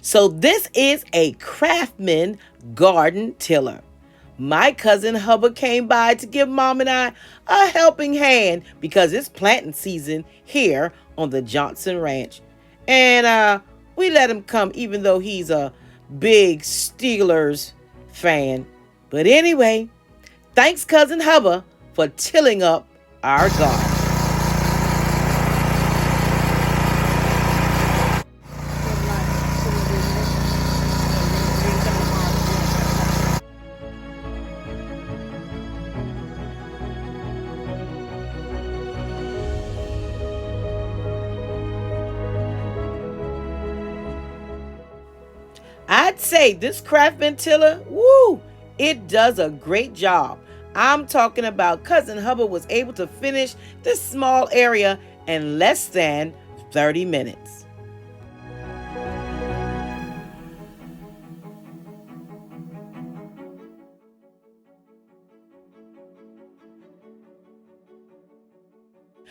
So this is a Craftsman garden tiller. My cousin Hubba came by to give Mom and I a helping hand because it's planting season here on the Johnson Ranch. And we let him come even though he's a big Steelers fan. But anyway, thanks Cousin Hubba for tilling up our garden. I'd say this Craftsman tiller, woo, it does a great job. I'm talking about Cousin Hubba was able to finish this small area in less than 30 minutes.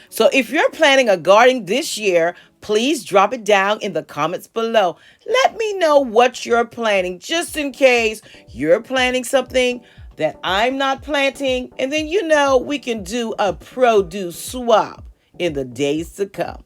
So if you're planning a garden this year, please drop it down in the comments below. Let me know what you're planting, just in case you're planting something that I'm not planting. And then, we can do a produce swap in the days to come.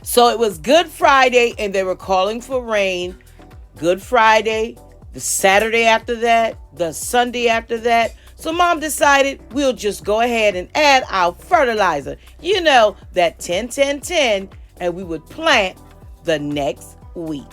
So it was Good Friday and they were calling for rain. Good Friday, the Saturday after that, the Sunday after that. So Mom decided we'll just go ahead and add our fertilizer. That 10-10-10, and we would plant the next week.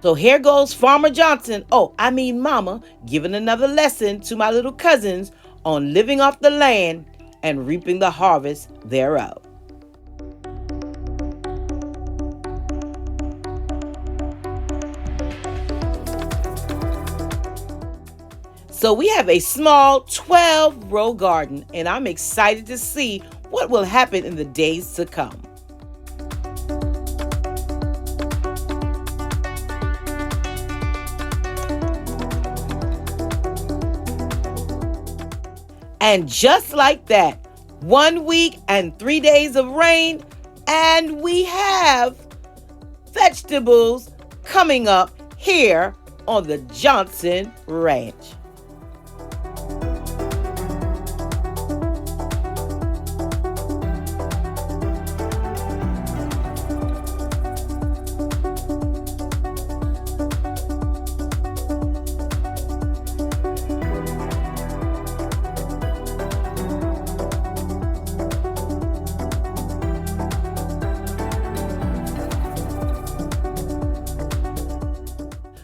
So here goes Farmer Johnson, Mama, giving another lesson to my little cousins on living off the land and reaping the harvest thereof. So we have a small 12-row garden, and I'm excited to see what will happen in the days to come. And just like that, 1 week and 3 days of rain, and we have vegetables coming up here on the Johnson Ranch.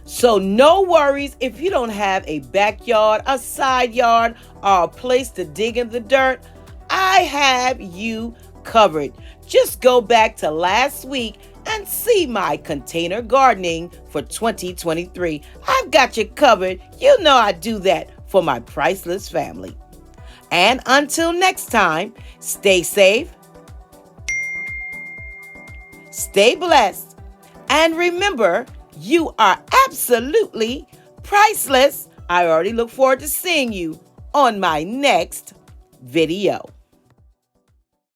So no worries if you don't have a backyard, a side yard, or a place to dig in the dirt, I have you covered. Just go back to last week and see my container gardening for 2023. I've got you covered. You know I do that for my Priceless family. And until next time, stay safe, stay blessed, and remember, you are absolutely priceless. I already look forward to seeing you on my next video.